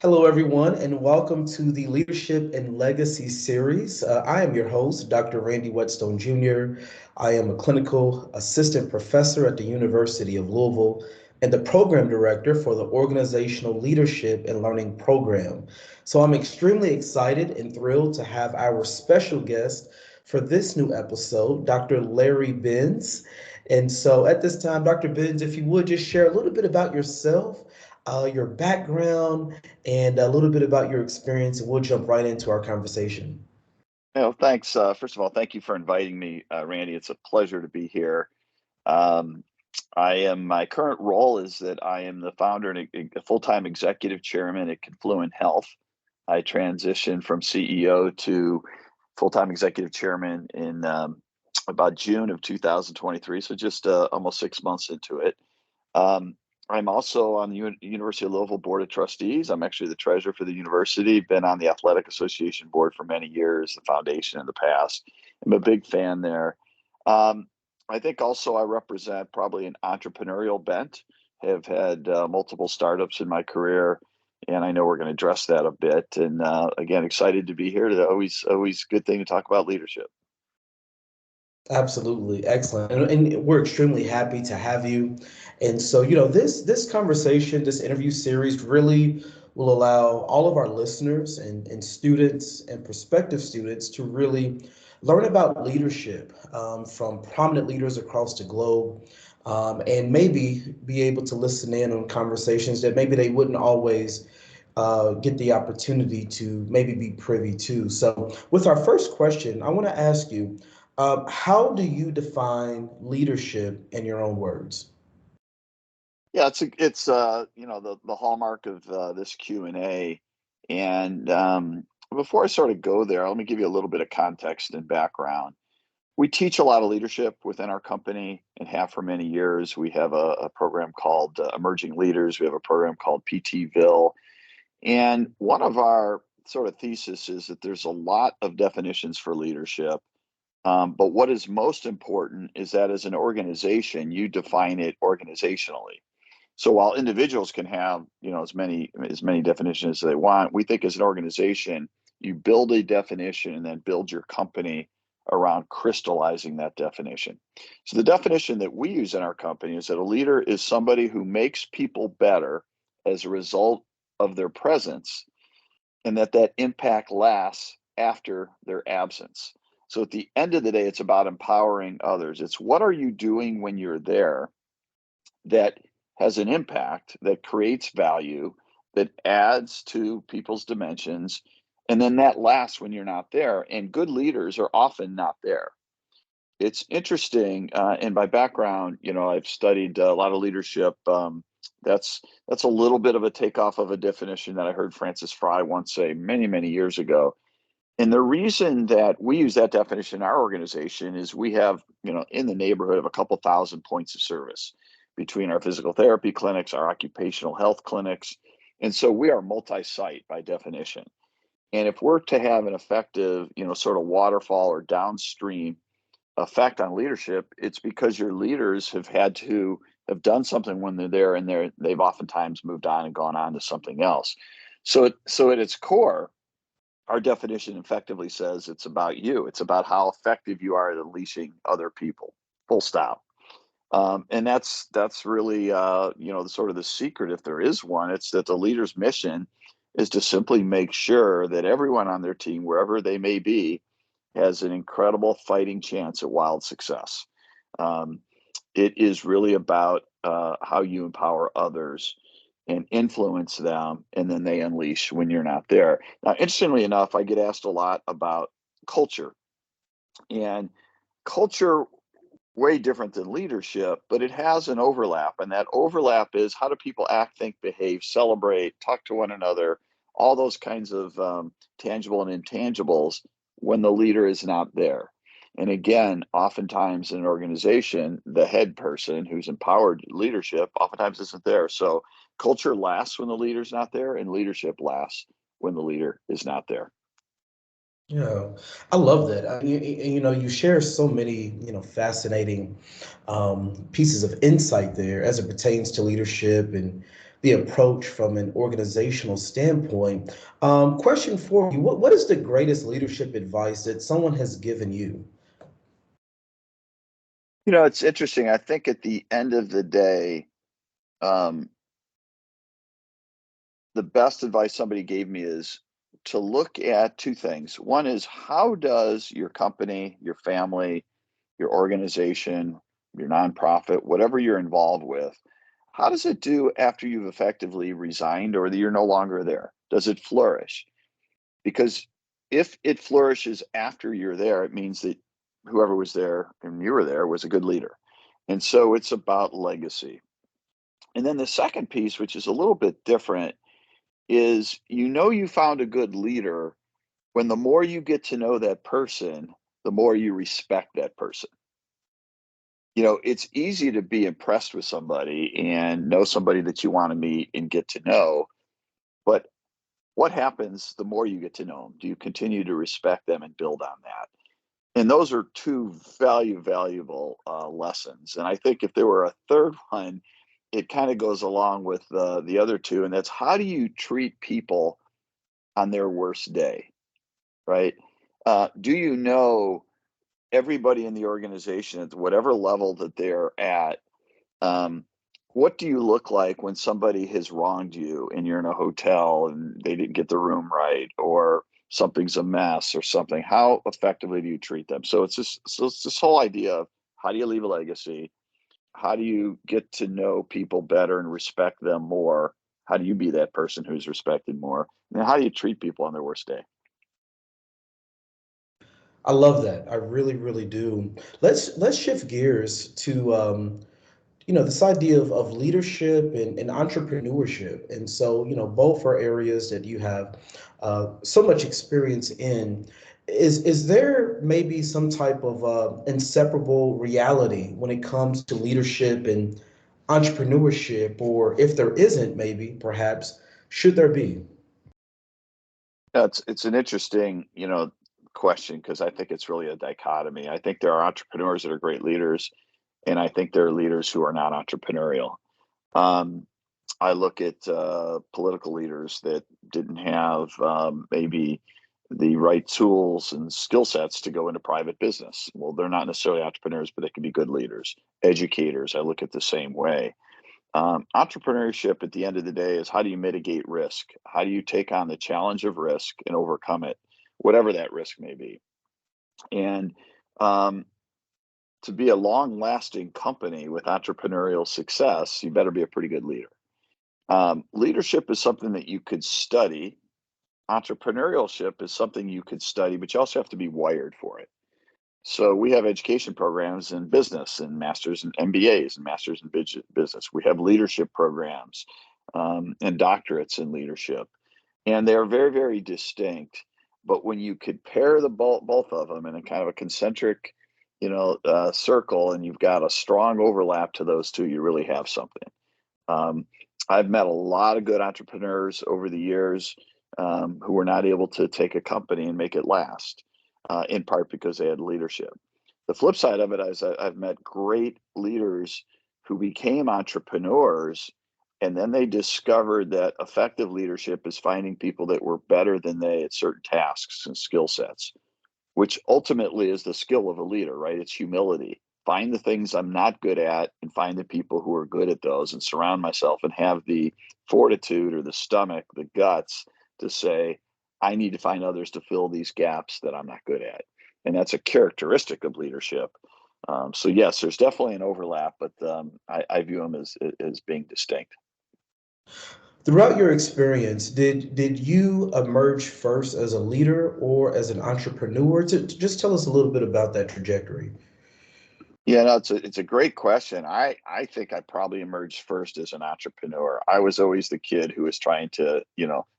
Hello, everyone, and welcome to the Leadership and Legacy series. I am your host, Dr. Randy Whetstone Jr. I am a clinical assistant professor at the University of Louisville and the program director for the Organizational Leadership and Learning Program. So I'm extremely excited and thrilled to have our special guest for this new episode, Dr. Larry Benz. And so at this time, Dr. Benz, if you would just share a little bit about yourself, your background, and a little bit about your experience, and we'll jump right into our conversation. Thanks. First of all, thank you for inviting me, Randy. It's a pleasure to be here. Um, my current role is that I am the founder and a full-time executive chairman at Confluent Health. I transitioned from CEO to full-time executive chairman in about June of 2023, so just almost 6 months into it. Um, I'm also on the University of Louisville Board of Trustees. I'm actually the treasurer for the university, been on the Athletic Association board for many years, the foundation in the past. I'm a big fan there. Um, I think also I represent probably an entrepreneurial bent, have had multiple startups in my career, and I know we're going to address that a bit. And again, excited to be here. Always good thing to talk about leadership. Absolutely, excellent, and we're extremely happy to have you. And so, this conversation, this interview series, really will allow all of our listeners and students and prospective students to really learn about leadership from prominent leaders across the globe, and maybe be able to listen in on conversations that maybe they wouldn't always get the opportunity to maybe be privy to. So, with our first question, I want to ask you, how do you define leadership in your own words? Yeah, it's the hallmark of this Q&A. And before I sort of go there, let me give you a little bit of context and background. We teach a lot of leadership within our company and have for many years. We have a program called Emerging Leaders. We have a program called PTVille. And one of our sort of thesis is that there's a lot of definitions for leadership. But what is most important is that as an organization, you define it organizationally. So while individuals can have, as many definitions as they want, we think as an organization, you build a definition and then build your company around crystallizing that definition. So the definition that we use in our company is that a leader is somebody who makes people better as a result of their presence, and that impact lasts after their absence. So at the end of the day, it's about empowering others. It's what are you doing when you're there that has an impact, that creates value, that adds to people's dimensions, and then that lasts when you're not there. And good leaders are often not there. It's interesting, in my background, I've studied a lot of leadership. That's that's a little bit of a takeoff of a definition that I heard Francis Fry once say many, many years ago. And the reason that we use that definition in our organization is we have, in the neighborhood of a couple thousand points of service between our physical therapy clinics, our occupational health clinics. And so we are multi-site by definition. And if we're to have an effective, sort of waterfall or downstream effect on leadership, it's because your leaders have had to have done something when they're there, and they've oftentimes moved on and gone on to something else. So at its core, our definition effectively says it's about you. It's about how effective you are at unleashing other people. Full stop. And that's really the sort of the secret, if there is one. It's that the leader's mission is to simply make sure that everyone on their team, wherever they may be, has an incredible fighting chance at wild success. Um, it is really about how you empower others and influence them, and then they unleash when you're not there. Now, interestingly enough, I get asked a lot about culture, and culture way different than leadership, but it has an overlap, and that overlap is how do people act, think, behave, celebrate, talk to one another, all those kinds of tangible and intangibles when the leader is not there. And again, oftentimes in an organization, the head person who's empowered leadership oftentimes isn't there. So culture lasts when the leader's not there, and leadership lasts when the leader is not there. Yeah, I love that. You share so many, fascinating pieces of insight there as it pertains to leadership and the approach from an organizational standpoint. Question for you, what is the greatest leadership advice that someone has given you? It's interesting. I think at the end of the day, um, the best advice somebody gave me is to look at two things. One is, how does your company, your family, your organization, your nonprofit, whatever you're involved with, how does it do after you've effectively resigned or that you're no longer there? Does it flourish? Because if it flourishes after you're there, it means that whoever was there and you were there was a good leader. And so it's about legacy. And then the second piece, which is a little bit different, is you found a good leader when the more you get to know that person, the more you respect that person. It's easy to be impressed with somebody and know somebody that you want to meet and get to know, but what happens the more you get to know them? Do you continue to respect them and build on that? And those are two valuable lessons. And I think if there were a third one, it kind of goes along with the other two, and that's, how do you treat people on their worst day, right? Do you know everybody in the organization at whatever level that they're at? Um, what do you look like when somebody has wronged you and you're in a hotel and they didn't get the room right, or something's a mess or something? How effectively do you treat them? So it's this whole idea of, how do you leave a legacy? How do you get to know people better and respect them more? How do you be that person who's respected more? And how do you treat people on their worst day? I love that. I really, really do. Let's shift gears to this idea of leadership and entrepreneurship. And so, both are areas that you have so much experience in. Is there maybe some type of inseparable reality when it comes to leadership and entrepreneurship, or if there isn't, maybe perhaps should there be? Yeah, it's an interesting, question, because I think it's really a dichotomy. I think there are entrepreneurs that are great leaders, and I think there are leaders who are not entrepreneurial. Um, I look at political leaders that didn't have maybe the right tools and skill sets to go into private business. Well, they're not necessarily entrepreneurs, but they can be good leaders. Educators, I look at the same way. Entrepreneurship at the end of the day is, how do you mitigate risk? How do you take on the challenge of risk and overcome it, whatever that risk may be? And um, to be a long lasting company with entrepreneurial success, you better be a pretty good leader. Leadership is something that you could study. Entrepreneurship is something you could study, but you also have to be wired for it. So we have education programs in business and masters and MBAs and masters in business. We have leadership programs and doctorates in leadership, and they are very, very distinct. But when you could pair both of them in a kind of a concentric, circle, and you've got a strong overlap to those two, you really have something. Um, I've met a lot of good entrepreneurs over the years who were not able to take a company and make it last, in part because they had leadership. The flip side of it is, I've met great leaders who became entrepreneurs, and then they discovered that effective leadership is finding people that were better than they at certain tasks and skill sets, which ultimately is the skill of a leader, right? It's humility. Find the things I'm not good at and find the people who are good at those, and surround myself and have the fortitude or the stomach, the guts to say, I need to find others to fill these gaps that I'm not good at. And that's a characteristic of leadership. So yes, there's definitely an overlap, but I view them as being distinct. Throughout your experience, did you emerge first as a leader or as an entrepreneur? To just tell us a little bit about that trajectory. Yeah, no, it's a great question. I think I probably emerged first as an entrepreneur. I was always the kid who was trying to,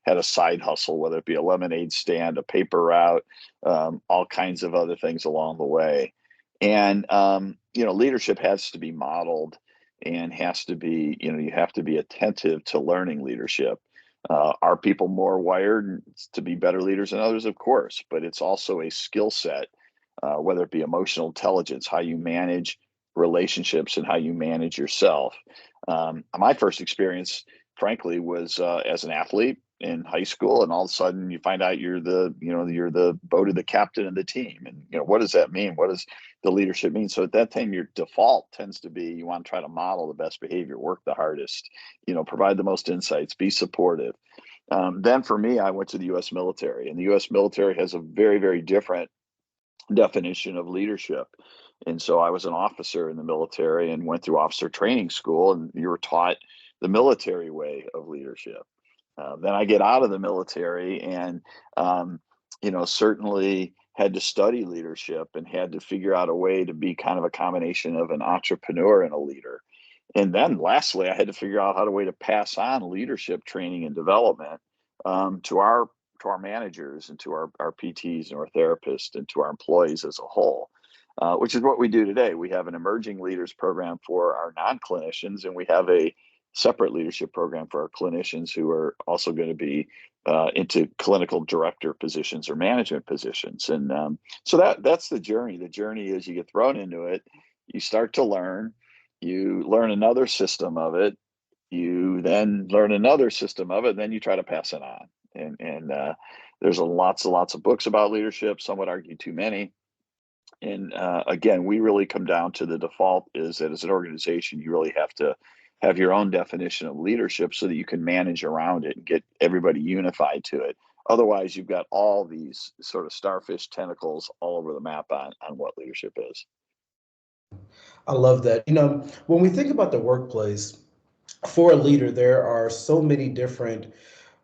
had a side hustle, whether it be a lemonade stand, a paper route, all kinds of other things along the way. And leadership has to be modeled, and has to be, you have to be attentive to learning leadership. Are people more wired to be better leaders than others? Of course, but it's also a skill set, whether it be emotional intelligence, how you manage relationships, and how you manage yourself. My first experience frankly, was as an athlete in high school, and all of a sudden you find out you're the voted the captain of the team, and what does that mean? What does the leadership mean? So at that time, your default tends to be you want to try to model the best behavior, work the hardest, provide the most insights, be supportive. Then for me, I went to the U.S. military, and the U.S. military has a very, very different definition of leadership. And so I was an officer in the military and went through officer training school, and you were taught the military way of leadership. Then I get out of the military and, certainly had to study leadership and had to figure out a way to be kind of a combination of an entrepreneur and a leader. And then lastly, I had to figure out how to way to pass on leadership training and development to our managers and to our PTs and our therapists and to our employees as a whole, which is what we do today. We have an emerging leaders program for our non-clinicians, and we have a separate leadership program for our clinicians who are also going to be into clinical director positions or management positions. And so that's the journey. The journey is you get thrown into it, you start to learn, you learn another system of it, you then learn another system of it, and then you try to pass it on. And there's lots and lots of books about leadership. Some would argue too many. And again, we really come down to the default is that as an organization, you really have to have your own definition of leadership so that you can manage around it and get everybody unified to it. Otherwise, you've got all these sort of starfish tentacles all over the map on what leadership is. I love that. When we think about the workplace, for a leader, there are so many different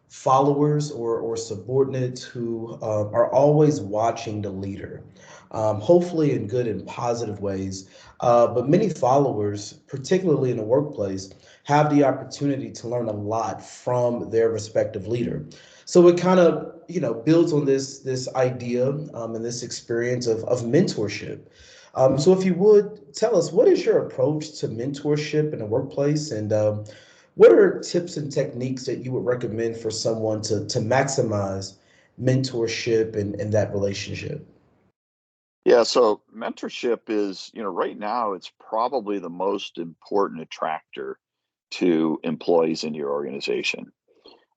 followers or subordinates who are always watching the leader, hopefully in good and positive ways. But many followers, particularly in the workplace, have the opportunity to learn a lot from their respective leader. So it kind of, builds on this idea and this experience of mentorship. So if you would tell us, what is your approach to mentorship in the workplace, and what are tips and techniques that you would recommend for someone to maximize mentorship and that relationship? Yeah, so mentorship is, right now it's probably the most important attractor to employees in your organization.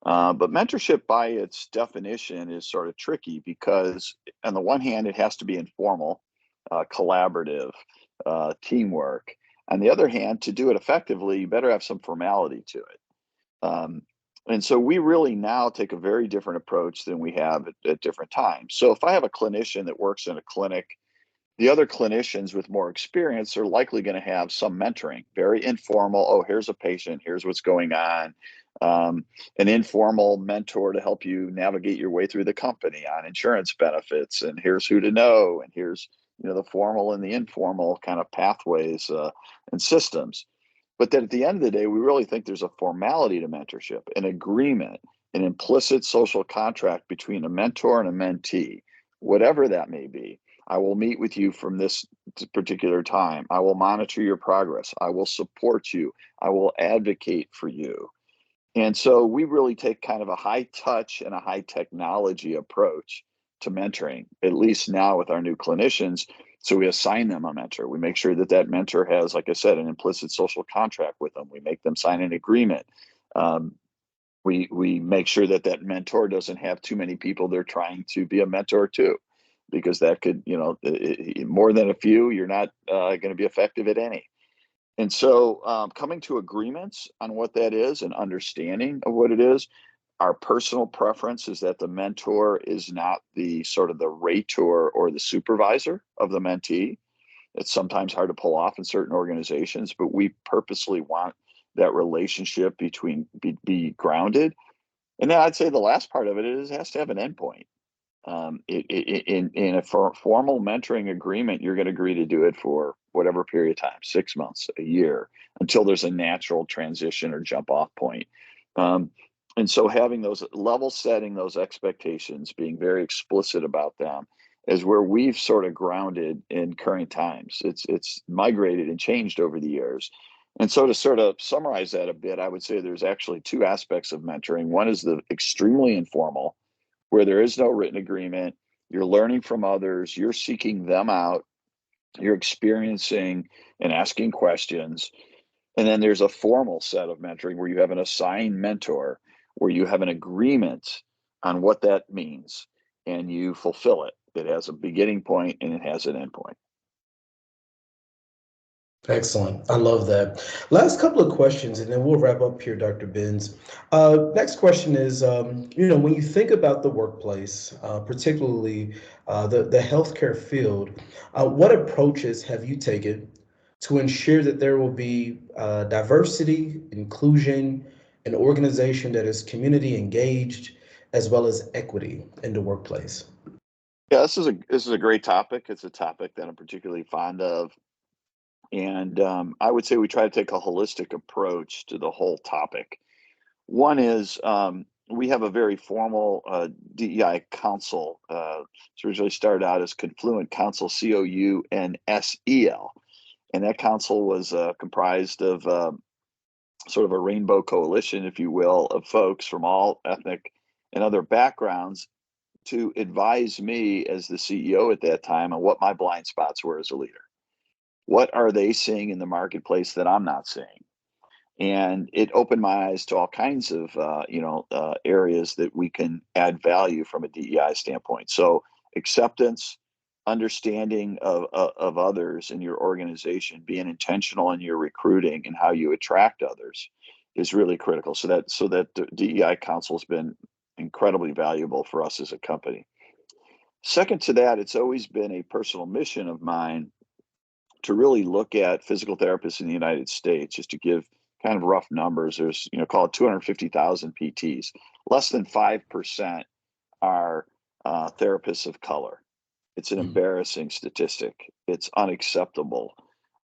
But mentorship, by its definition, is sort of tricky because, on the one hand, it has to be informal, collaborative, teamwork. On the other hand, to do it effectively, you better have some formality to it. Um, and so we really now take a very different approach than we have at different times. So if I have a clinician that works in a clinic, the other clinicians with more experience are likely going to have some mentoring, very informal. Oh, here's a patient, here's what's going on. An informal mentor to help you navigate your way through the company on insurance benefits, and here's who to know, and here's the formal and the informal kind of pathways and systems. But then at the end of the day, we really think there's a formality to mentorship, an agreement, an implicit social contract between a mentor and a mentee, whatever that may be. I will meet with you from this particular time. I will monitor your progress. I will support you. I will advocate for you. And so we really take kind of a high touch and a high technology approach to mentoring, at least now with our new clinicians. So we assign them a mentor. We make sure that that mentor has, like I said, an implicit social contract with them. We make them sign an agreement. We make sure that that mentor doesn't have too many people they're trying to be a mentor to, because that could, more than a few, you're not going to be effective at any. And so coming to agreements on what that is and understanding of what it is, our personal preference is that the mentor is not the sort of the rator or the supervisor of the mentee. It's sometimes hard to pull off in certain organizations, but we purposely want that relationship be grounded. And then I'd say the last part of it is it has to have an endpoint. In a formal mentoring agreement, you're going to agree to do it for whatever period of time, 6 months, a year, until there's a natural transition or jump off point. And so having those level setting, those expectations, being very explicit about them is where we've sort of grounded in current times. It's migrated and changed over the years. And so to sort of summarize that a bit, I would say there's actually two aspects of mentoring. One is the extremely informal, where there is no written agreement. You're learning from others, you're seeking them out, you're experiencing and asking questions. And then there's a formal set of mentoring where you have an assigned mentor, where you have an agreement on what that means and you fulfill it. It has a beginning point and it has an end point. Excellent. I love that. Last couple of questions, and then we'll wrap up here, Dr. Benz. Next question is, when you think about the workplace, particularly the healthcare field, what approaches have you taken to ensure that there will be diversity, inclusion, an organization that is community engaged, as well as equity in the workplace? Yeah, this is a great topic. It's a topic that I'm particularly fond of. And I would say we try to take a holistic approach to the whole topic. One is we have a very formal DEI council. It's originally started out as Confluent Council, COUNSEL. And that council was comprised of sort of a rainbow coalition, if you will, of folks from all ethnic and other backgrounds to advise me as the CEO at that time on what my blind spots were as a leader. What are they seeing in the marketplace that I'm not seeing? And it opened my eyes to all kinds of areas that we can add value from a DEI standpoint. So acceptance, understanding of others in your organization, being intentional in your recruiting and how you attract others is really critical. So that the DEI council has been incredibly valuable for us as a company. Second to that, it's always been a personal mission of mine to really look at physical therapists in the United States, just to give kind of rough numbers. There's, call it 250,000 PTs. Less than 5% are therapists of color. It's an embarrassing statistic. It's unacceptable.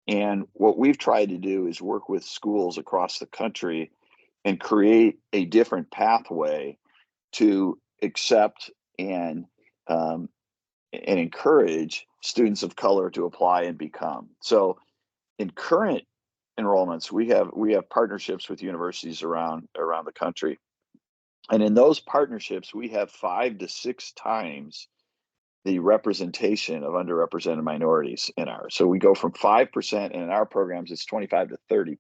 And what we've tried to do is work with schools across the country and create a different pathway to accept and encourage students of color to apply and become. So in current enrollments, we have partnerships with universities around the country. And in those partnerships, we have 5 to 6 times the representation of underrepresented minorities in ours. So we go from 5%, and in our programs, it's 25 to 30%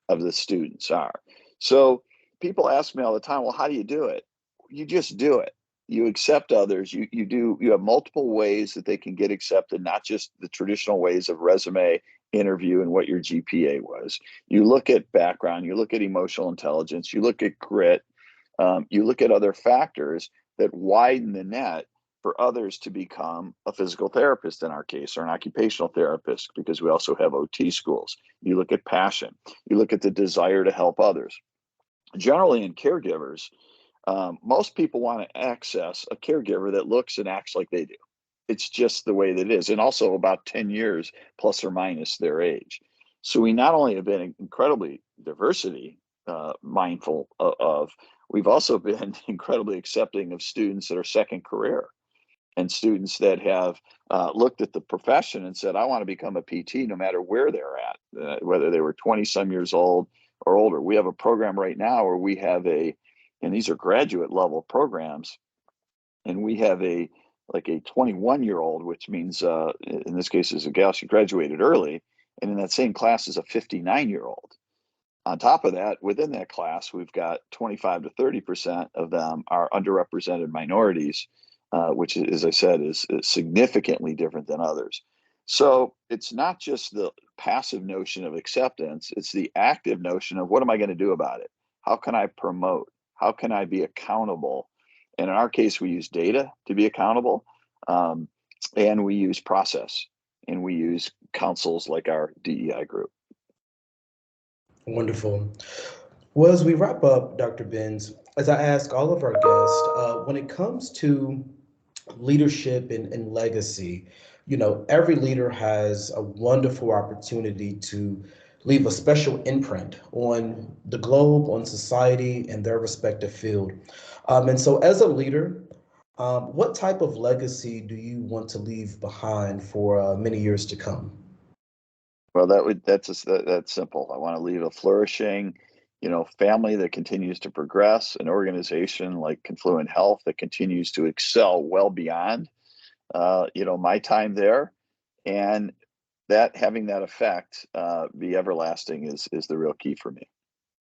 of the students are. So people ask me all the time, well, how do you do it? You just do it. You accept others. You have multiple ways that they can get accepted, not just the traditional ways of resume, interview, and what your GPA was. You look at background, you look at emotional intelligence, you look at grit, you look at other factors that widen the net for others to become a physical therapist in our case, or an occupational therapist, because we also have OT schools. You look at passion, you look at the desire to help others. Generally in caregivers, most people want to access a caregiver that looks and acts like they do. It's just the way that it is. And also about 10 years plus or minus their age. So we not only have been incredibly diversity mindful of, we've also been incredibly accepting of students that are second career, and students that have looked at the profession and said, I want to become a PT no matter where they're at, whether they were 20 some years old or older. We have a program right now where we have and these are graduate level programs, and we have a 21-year-old, which means in this case is a gal, she graduated early, and in that same class is a 59-year-old. On top of that, within that class, we've got 25 to 30% of them are underrepresented minorities, which, as I said, is significantly different than others. So it's not just the passive notion of acceptance, it's the active notion of what am I going to do about it? How can I promote? How can I be accountable? And in our case, we use data to be accountable, and we use process, and we use councils like our DEI group. Wonderful. Well, as we wrap up, Dr. Benz, as I ask all of our guests, when it comes to leadership and legacy, every leader has a wonderful opportunity to leave a special imprint on the globe, on society, and their respective field. And so, as a leader, what type of legacy do you want to leave behind for many years to come? Well, that's simple. I want to leave a flourishing, family that continues to progress, an organization like Confluent Health that continues to excel well beyond, my time there, and that having that effect be everlasting is the real key for me.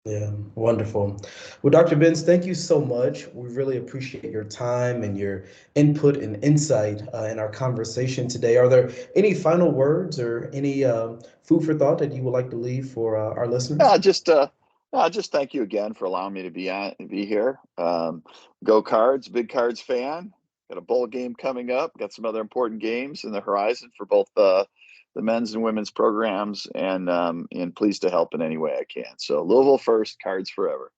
Yeah, wonderful. Well, Dr. Benz, thank you so much. We really appreciate your time and your input and insight in our conversation today. Are there any final words or any food for thought that you would like to leave for our listeners? Yeah, just thank you again for allowing me to be here. Go Cards, big Cards fan. Got a bowl game coming up. Got some other important games in the horizon for both the men's and women's programs, and pleased to help in any way I can. So Louisville first, Cards forever.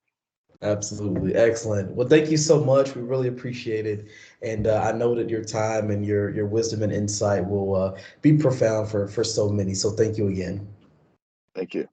Absolutely. Excellent. Well, thank you so much. We really appreciate it. And I know that your time and your wisdom and insight will be profound for so many. So thank you again. Thank you.